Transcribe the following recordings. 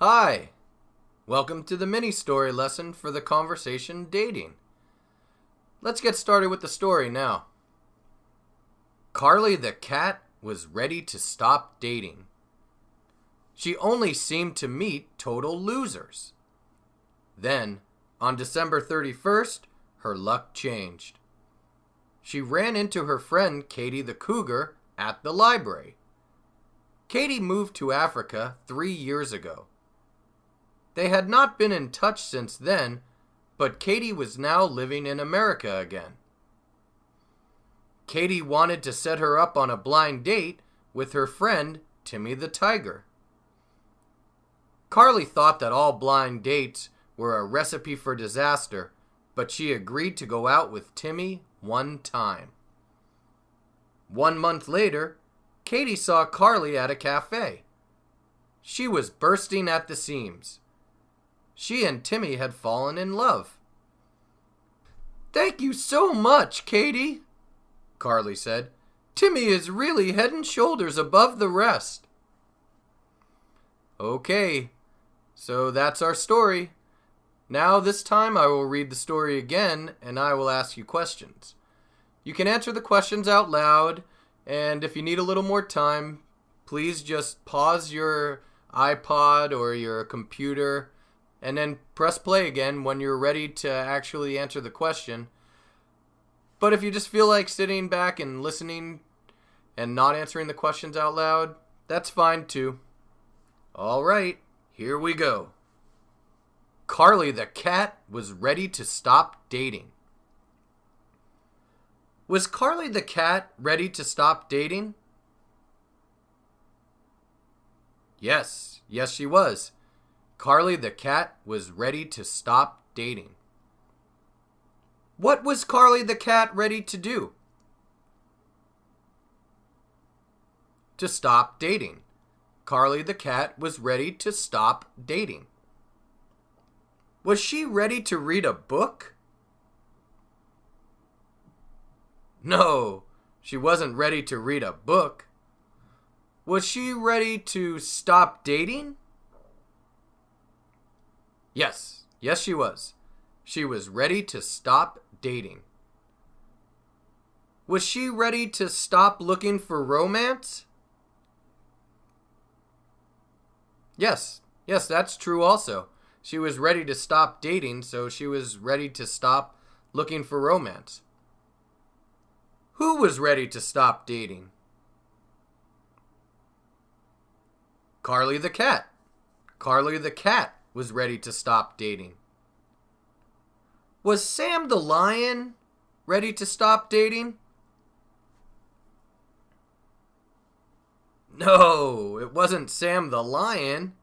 Hi, welcome to the mini story lesson for the conversation dating. Let's get started with the story now. Carly the cat was ready to stop dating. She only seemed to meet total losers. Then, on December 31st, her luck changed. She ran into her friend Katie the cougar at the library. Katie moved to Africa 3 years ago. They had not been in touch since then, but Katie was now living in America again. Katie wanted to set her up on a blind date with her friend Timmy the tiger. Carly thought that all blind dates were a recipe for disaster, but she agreed to go out with Timmy one time. 1 month later, Katie saw Carly at a cafe. She was bursting at the seams. She and Timmy had fallen in love. "Thank you so much, Katie," Carly said. "Timmy is really head and shoulders above the rest." Okay, so that's our story. Now this time I will read the story again and I will ask you questions. You can answer the questions out loud, and if you need a little more time, please just pause your iPod or your computer and then press play again when you're ready to actually answer the question. But if you just feel like sitting back and listening and not answering the questions out loud, that's fine too. All right, here we go. Carly the cat was ready to stop dating. Was Carly the cat ready to stop dating? Yes, she was. Carly the cat was ready to stop dating. What was Carly the cat ready to do? To stop dating. Carly the cat was ready to stop dating. Was she ready to read a book? No, she wasn't ready to read a book. Was she ready to stop dating? Yes, she was. She was ready to stop dating. Was she ready to stop looking for romance? Yes, that's true also. She was ready to stop dating, so she was ready to stop looking for romance. Who was ready to stop dating? Carly the cat. Carly the cat was ready to stop dating. Was Sam the lion ready to stop dating? No, it wasn't Sam the lion.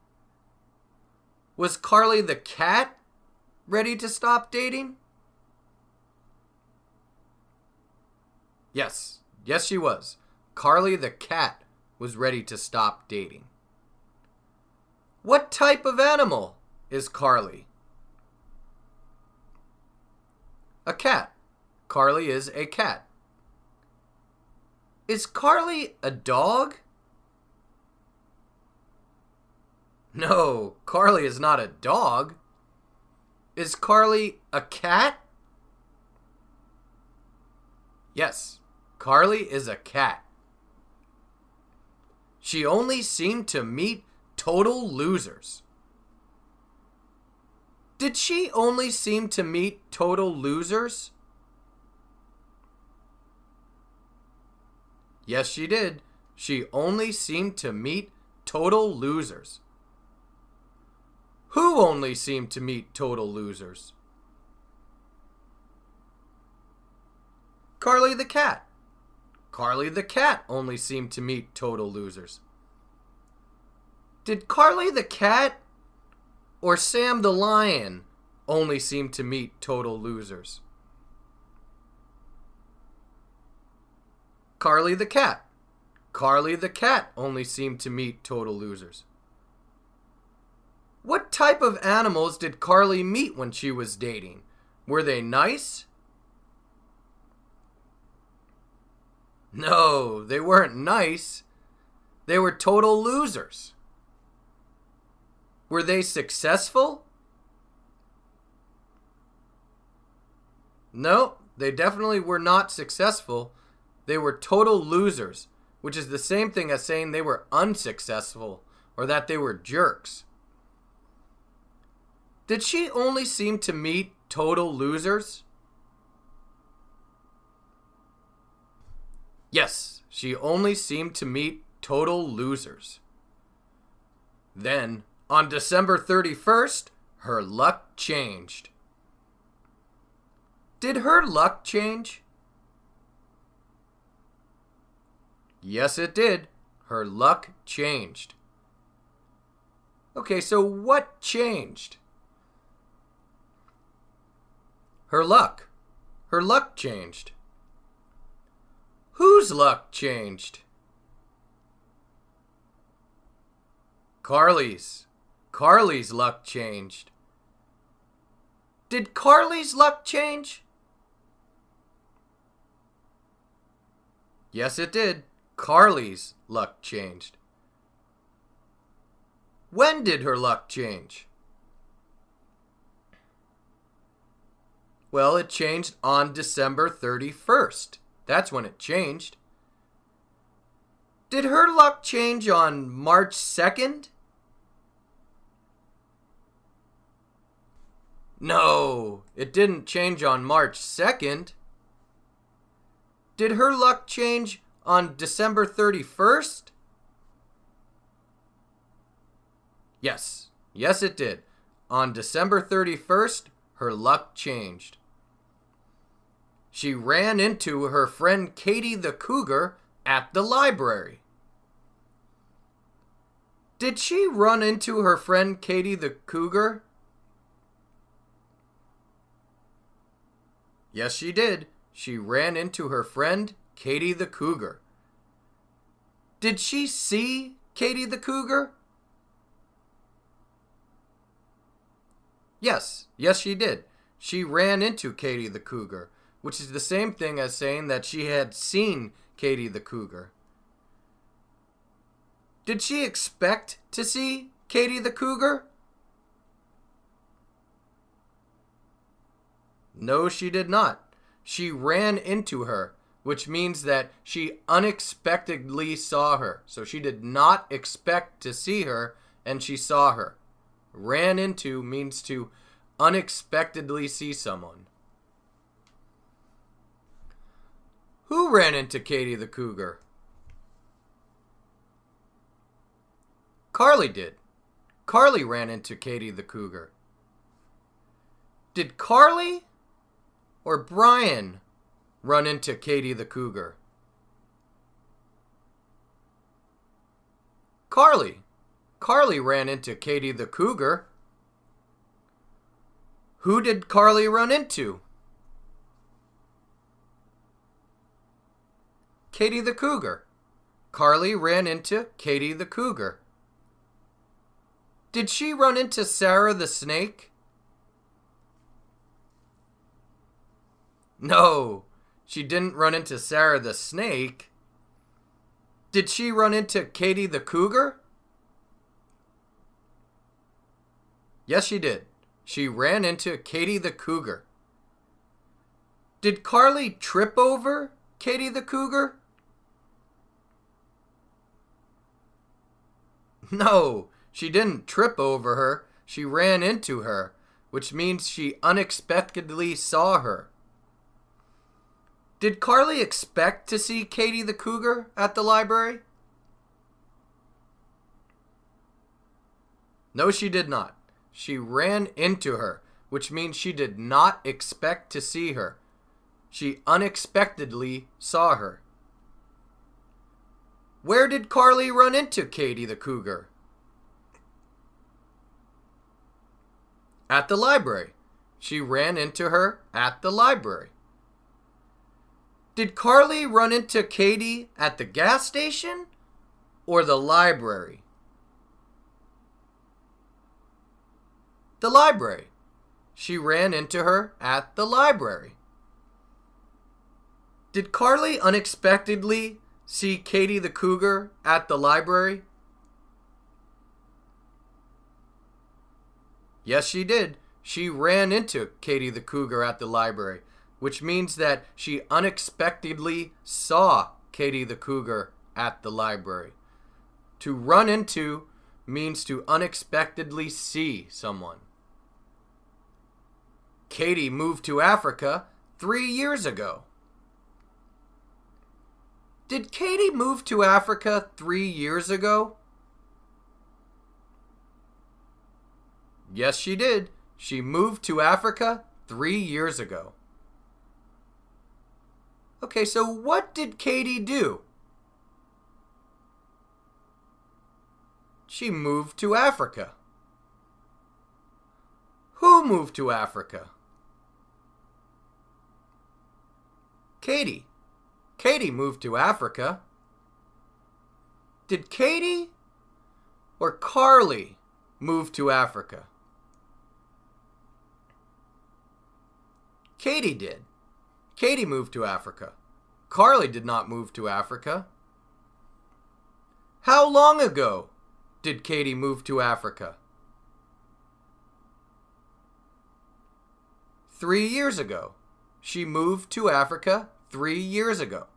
Was Carly the cat ready to stop dating? Yes, she was. Carly the cat was ready to stop dating. What type of animal is Carly? A cat. Carly is a cat. Is Carly a dog? No, Carly is not a dog. Is Carly a cat? Yes, Carly is a cat. She only seemed to meet total losers. Did she only seem to meet total losers? Yes, she did. She only seemed to meet total losers. Who only seemed to meet total losers? Carly the cat. Carly the cat only seemed to meet total losers. Did Carly the cat or Sam the lion only seem to meet total losers? Carly the cat. Carly the cat only seemed to meet total losers. What type of animals did Carly meet when she was dating? Were they nice? No, they weren't nice. They were total losers. Were they successful? No, they definitely were not successful. They were total losers, which is the same thing as saying they were unsuccessful or that they were jerks. Did she only seem to meet total losers? Yes, she only seemed to meet total losers. Then, on December 31st, her luck changed. Did her luck change? Yes, it did. Her luck changed. Okay, so what changed? Her luck. Her luck changed. Whose luck changed? Carly's. Carly's luck changed. Did Carly's luck change? Yes, it did. Carly's luck changed. When did her luck change? Well, it changed on December 31st. That's when it changed. Did her luck change on March 2nd? No, it didn't change on March 2nd. Did her luck change on December 31st? Yes, yes it did. On December 31st, her luck changed. She ran into her friend Katie the Cougar at the library. Did she run into her friend Katie the Cougar? Yes, she did. She ran into her friend Katie the Cougar. Did she see Katie the Cougar? Yes, yes she did. She ran into Katie the Cougar, which is the same thing as saying that she had seen Katie the Cougar. Did she expect to see Katie the Cougar? No, she did not. She ran into her, which means that she unexpectedly saw her. So she did not expect to see her, and she saw her. Ran into means to unexpectedly see someone. Who ran into Katie the Cougar? Carly did. Carly ran into Katie the Cougar. Did Carly or Brian run into Katie the Cougar? Carly. Carly ran into Katie the Cougar. Who did Carly run into? Katie the Cougar. Carly ran into Katie the Cougar. Did she run into Sarah the Snake? No, she didn't run into Sarah the Snake. Did she run into Katie the Cougar? Yes, she did. She ran into Katie the Cougar. Did Carly trip over Katie the Cougar? No, she didn't trip over her. She ran into her, which means she unexpectedly saw her. Did Carly expect to see Katie the Cougar at the library? No, she did not. She ran into her, which means she did not expect to see her. She unexpectedly saw her. Where did Carly run into Katie the Cougar? At the library. She ran into her at the library. Did Carly run into Katie at the gas station or the library? The library. She ran into her at the library. Did Carly unexpectedly see Katie the Cougar at the library? Yes, she did. She ran into Katie the Cougar at the library, which means that she unexpectedly saw Katie the Cougar at the library. To run into means to unexpectedly see someone. Katie moved to Africa 3 years ago. Did Katie move to Africa 3 years ago? Yes, she did. She moved to Africa 3 years ago. Okay, so what did Katie do? She moved to Africa. Who moved to Africa? Katie. Katie moved to Africa. Did Katie or Carly move to Africa? Katie did. Katie moved to Africa. Carly did not move to Africa. How long ago did Katie move to Africa? 3 years ago. She moved to Africa 3 years ago.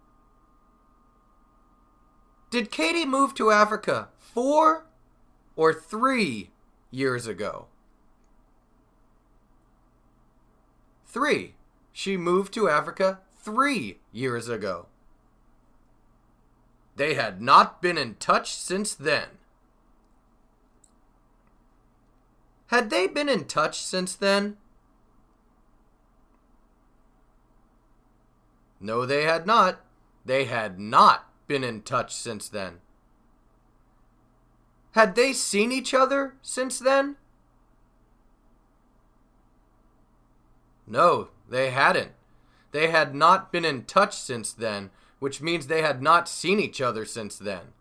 Did Katie move to Africa 4 or 3 years ago? 3. She moved to Africa 3 years ago. They had not been in touch since then. Had they been in touch since then? No, they had not. They had not been in touch since then. Had they seen each other since then? No, they hadn't. They had not been in touch since then, which means they had not seen each other since then.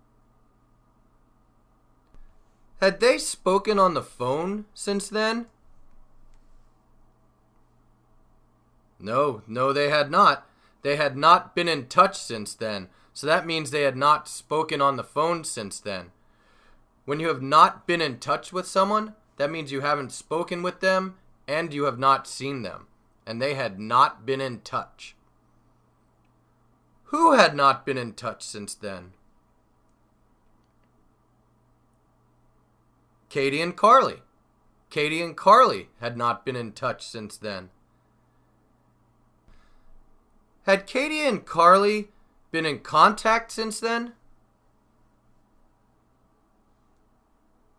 Had they spoken on the phone since then? No, they had not. They had not been in touch since then, so that means they had not spoken on the phone since then. When you have not been in touch with someone, that means you haven't spoken with them and you have not seen them, and they had not been in touch. Who had not been in touch since then? Katie and Carly. Katie and Carly had not been in touch since then. Had Katie and Carly been in contact since then?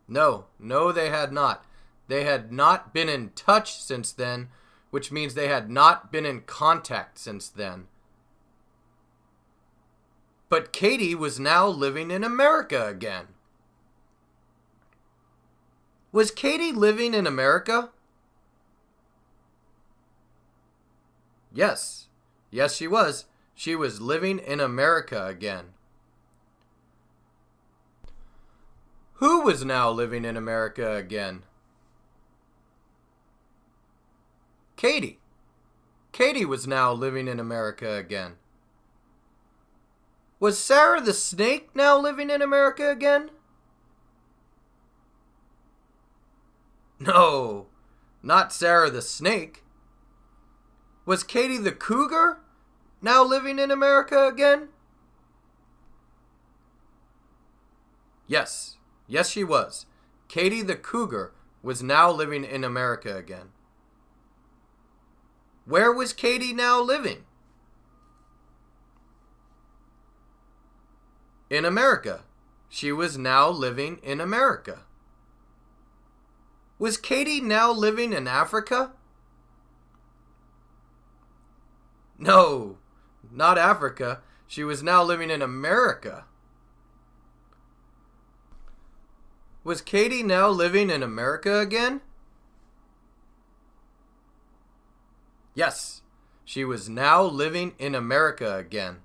No, they had not. They had not been in touch since then, which means they had not been in contact since then. But Katie was now living in America again. Was Katie living in America? Yes. Yes, she was. She was living in America again. Who was now living in America again? Katie. Katie was now living in America again. Was Sarah the Snake now living in America again? No, not Sarah the Snake. Was Katie the Cougar now living in America again? Yes, she was. Katie the Cougar was now living in America again. Where was Katie now living? In America. She was now living in America. Was Katie now living in Africa? No, not Africa. She was now living in America. Was Katie now living in America again? Yes, she was now living in America again.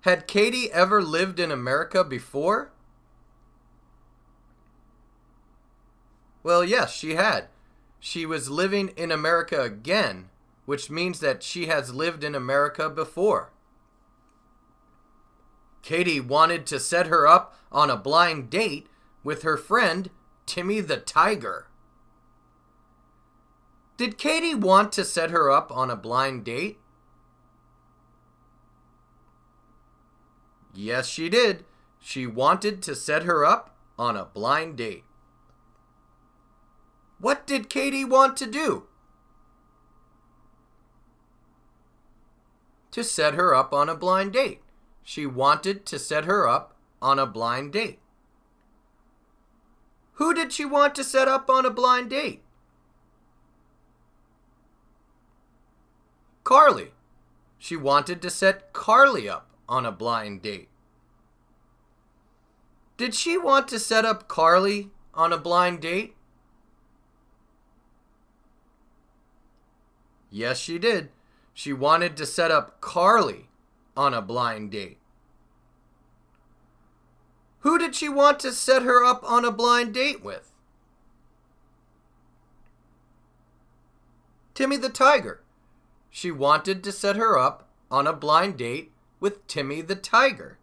Had Katie ever lived in America before? Well, yes, she had. She was living in America again, which means that she has lived in America before. Katie wanted to set her up on a blind date with her friend, Timmy the Tiger. Did Katie want to set her up on a blind date? Yes, she did. She wanted to set her up on a blind date. What did Katie want to do? To set her up on a blind date. She wanted to set her up on a blind date. Who did she want to set up on a blind date? Carly. She wanted to set Carly up on a blind date. Did she want to set up Carly on a blind date? Yes, she did. She wanted to set up Carly on a blind date. Who did she want to set her up on a blind date with? Timmy the Tiger. She wanted to set her up on a blind date with Timmy the Tiger.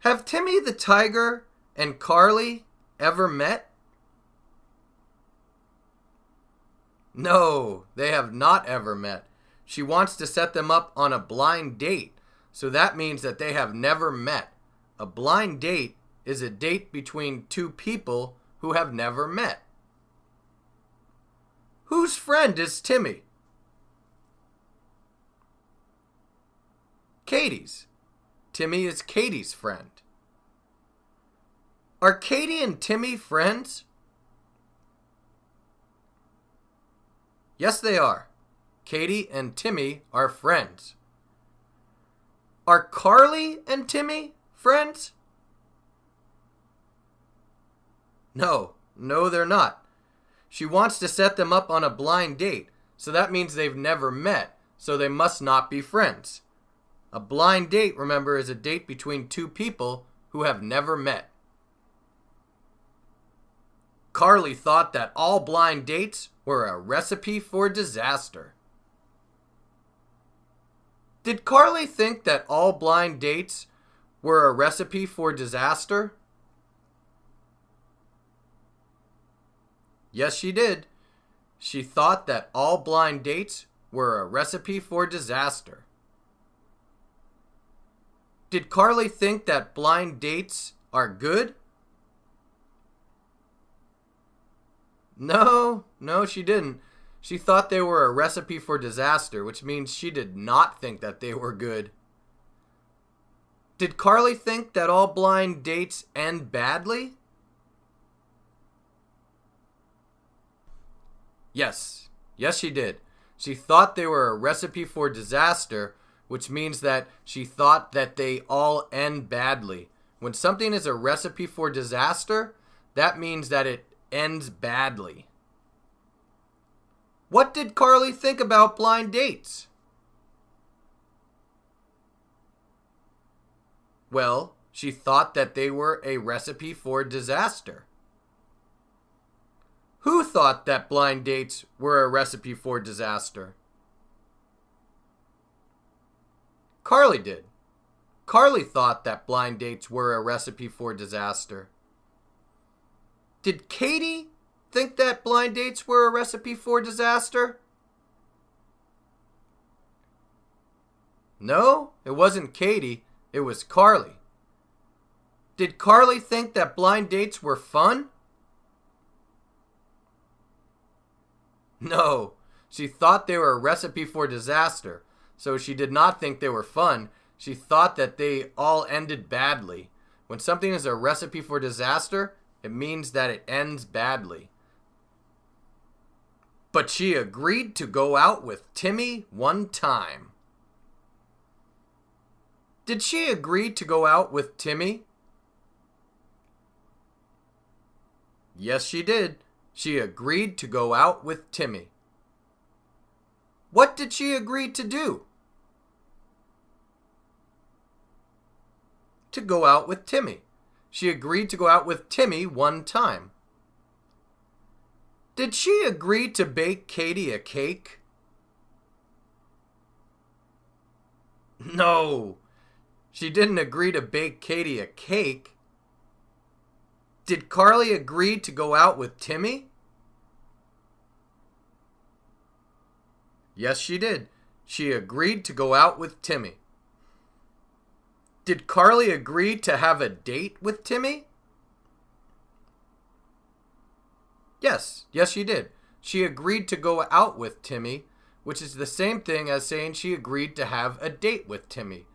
Have Timmy the Tiger and Carly ever met? No, they have not ever met. She wants to set them up on a blind date, so that means that they have never met. A blind date is a date between two people who have never met. Whose friend is Timmy? Katie's. Timmy is Katie's friend. Are Katie and Timmy friends? Yes, they are. Katie and Timmy are friends. Are Carly and Timmy friends? No, they're not. She wants to set them up on a blind date, so that means they've never met, so they must not be friends. A blind date, remember, is a date between two people who have never met. Carly thought that all blind dates were a recipe for disaster. Did Carly think that all blind dates were a recipe for disaster? Yes, she did. She thought that all blind dates were a recipe for disaster. Did Carly think that blind dates are good? No, she didn't. She thought they were a recipe for disaster, which means she did not think that they were good. Did Carly think that all blind dates end badly? Yes, she did. She thought they were a recipe for disaster, which means that she thought that they all end badly. When something is a recipe for disaster, that means that it ends badly. What did Carly think about blind dates? Well, she thought that they were a recipe for disaster. Who thought that blind dates were a recipe for disaster? Carly did. Carly thought that blind dates were a recipe for disaster. Did Katie think that blind dates were a recipe for disaster? No, it wasn't Katie. It was Carly. Did Carly think that blind dates were fun? No, she thought they were a recipe for disaster, so she did not think they were fun. She thought that they all ended badly. When something is a recipe for disaster, it means that it ends badly. But she agreed to go out with Timmy one time. Did she agree to go out with Timmy? Yes, she did. She agreed to go out with Timmy. What did she agree to do? To go out with Timmy. She agreed to go out with Timmy one time. Did she agree to bake Katie a cake? No, she didn't agree to bake Katie a cake. Did Carly agree to go out with Timmy? Yes, she did. She agreed to go out with Timmy. Did Carly agree to have a date with Timmy? Yes, she did. She agreed to go out with Timmy, which is the same thing as saying she agreed to have a date with Timmy.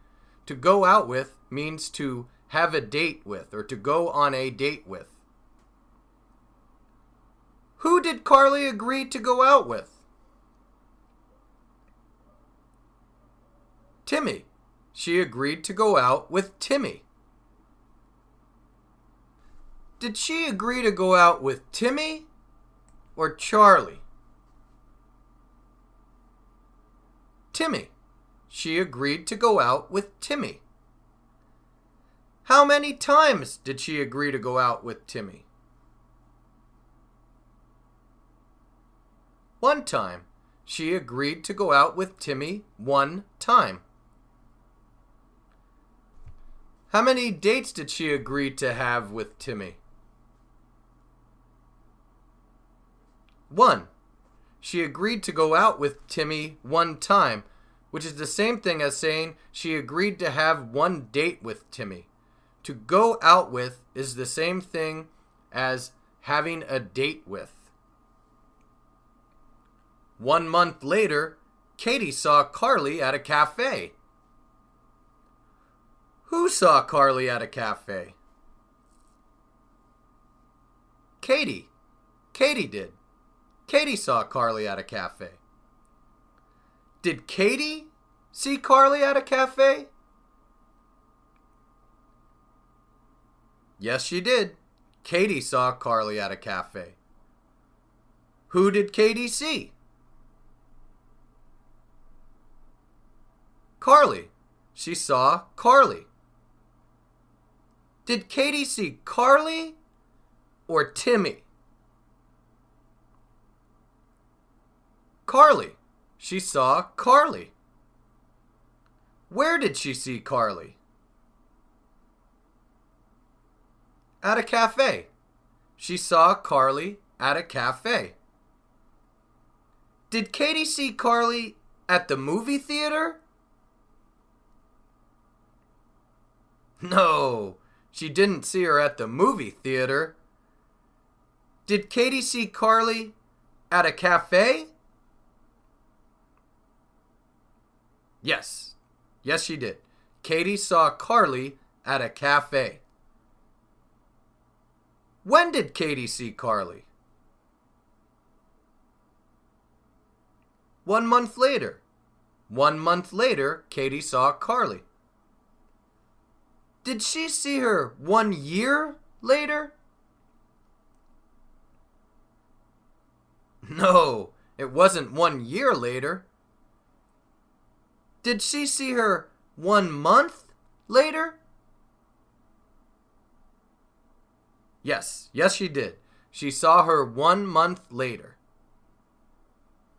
To go out with means to have a date with or to go on a date with. Who did Carly agree to go out with? Timmy. She agreed to go out with Timmy. Did she agree to go out with Timmy or Charlie? Timmy. She agreed to go out with Timmy. How many times did she agree to go out with Timmy? One time. She agreed to go out with Timmy one time. How many dates did she agree to have with Timmy? One. She agreed to go out with Timmy one time, which is the same thing as saying she agreed to have one date with Timmy. To go out with is the same thing as having a date with. 1 month later, Katie saw Carly at a cafe. Who saw Carly at a cafe? Katie. Katie did. Katie saw Carly at a cafe. Did Katie see Carly at a cafe? Yes, she did. Katie saw Carly at a cafe. Who did Katie see? Carly. She saw Carly. Did Katie see Carly or Timmy? Carly. She saw Carly. Where did she see Carly? At a cafe. She saw Carly at a cafe. Did Katie see Carly at the movie theater? No, she didn't see her at the movie theater. Did Katie see Carly at a cafe? Yes. Yes, she did. Katie saw Carly at a cafe. When did Katie see Carly? 1 month later. 1 month later, Katie saw Carly. Did she see her 1 year later? No, it wasn't 1 year later. Did she see her 1 month later? Yes, she did. She saw her 1 month later.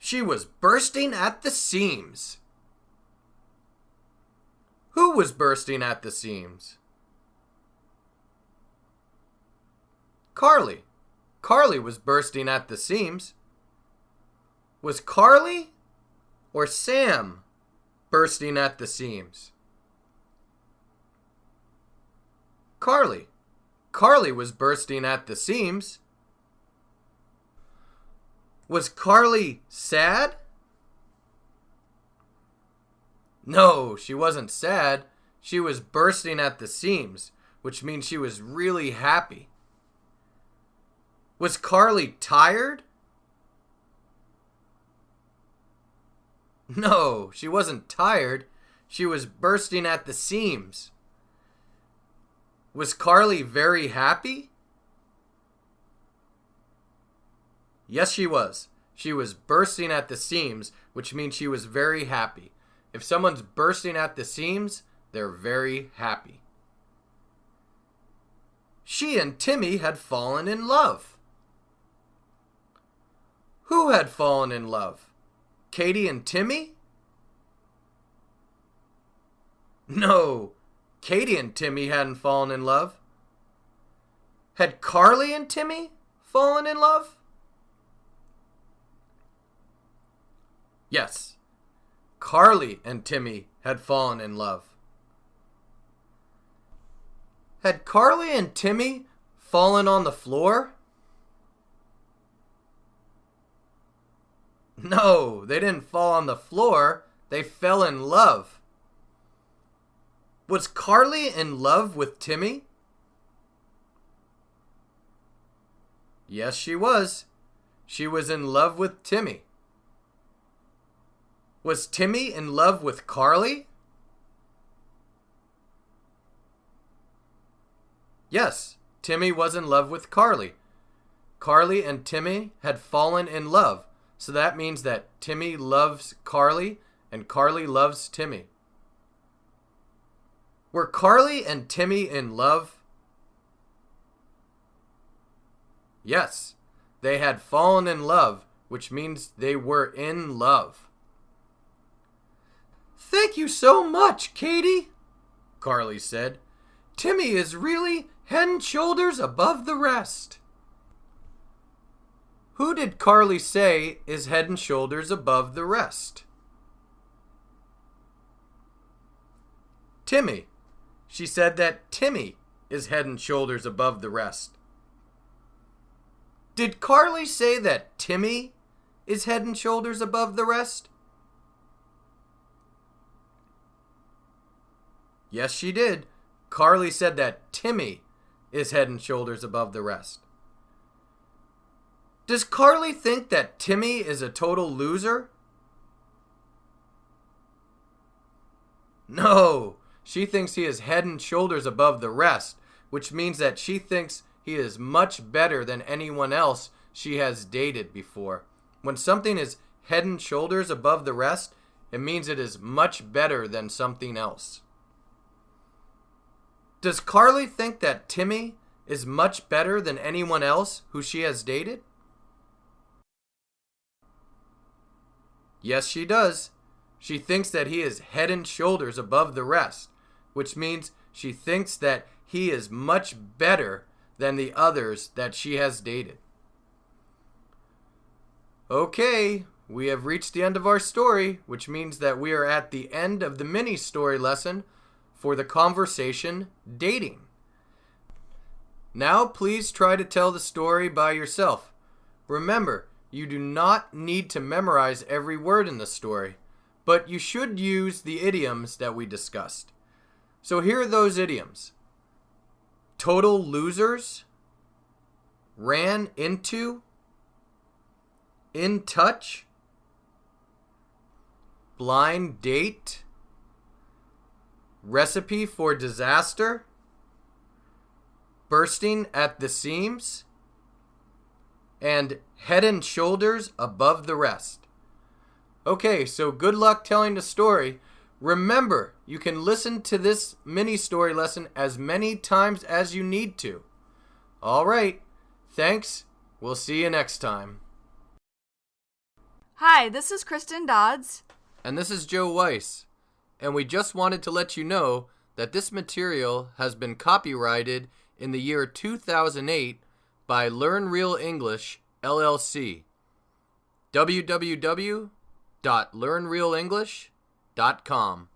She was bursting at the seams. Who was bursting at the seams? Carly. Carly was bursting at the seams. Was Carly or Sam bursting at the seams? Carly. Carly was bursting at the seams. Was Carly sad? No, she wasn't sad. She was bursting at the seams, which means she was really happy. Was Carly tired? No, she wasn't tired. She was bursting at the seams. Was Carly very happy? Yes, she was. She was bursting at the seams, which means she was very happy. If someone's bursting at the seams, they're very happy. She and Timmy had fallen in love. Who had fallen in love? Katie and Timmy? No, Katie and Timmy hadn't fallen in love. Had Carly and Timmy fallen in love? Yes, Carly and Timmy had fallen in love. Had Carly and Timmy fallen on the floor? No, they didn't fall on the floor. They fell in love. Was Carly in love with Timmy? Yes, she was. She was in love with Timmy. Was Timmy in love with Carly? Yes, Timmy was in love with Carly. Carly and Timmy had fallen in love. So that means that Timmy loves Carly and Carly loves Timmy. Were Carly and Timmy in love? Yes, they had fallen in love, which means they were in love. Thank you so much, Katie, Carly said. Timmy is really head and shoulders above the rest. Who did Carly say is head and shoulders above the rest? Timmy. She said that Timmy is head and shoulders above the rest. Did Carly say that Timmy is head and shoulders above the rest? Yes, she did. Carly said that Timmy is head and shoulders above the rest. Does Carly think that Timmy is a total loser? No, she thinks he is head and shoulders above the rest, which means that she thinks he is much better than anyone else she has dated before. When something is head and shoulders above the rest, it means it is much better than something else. Does Carly think that Timmy is much better than anyone else who she has dated? Yes, she does. She thinks that he is head and shoulders above the rest, which means she thinks that he is much better than the others that she has dated. Okay, we have reached the end of our story, which means that we are at the end of the mini story lesson for the conversation dating. Now please try to tell the story by yourself. Remember, you do not need to memorize every word in the story, but you should use the idioms that we discussed. So here are those idioms. Total losers, ran into, in touch, blind date, recipe for disaster, bursting at the seams, and head and shoulders above the rest. Okay, so good luck telling the story. Remember, you can listen to this mini story lesson as many times as you need to. All right, thanks. We'll see you next time. Hi, this is Kristen Dodds. And this is Joe Weiss. And we just wanted to let you know that this material has been copyrighted in the year 2008 by Learn Real English, LLC. www.learnrealenglish.com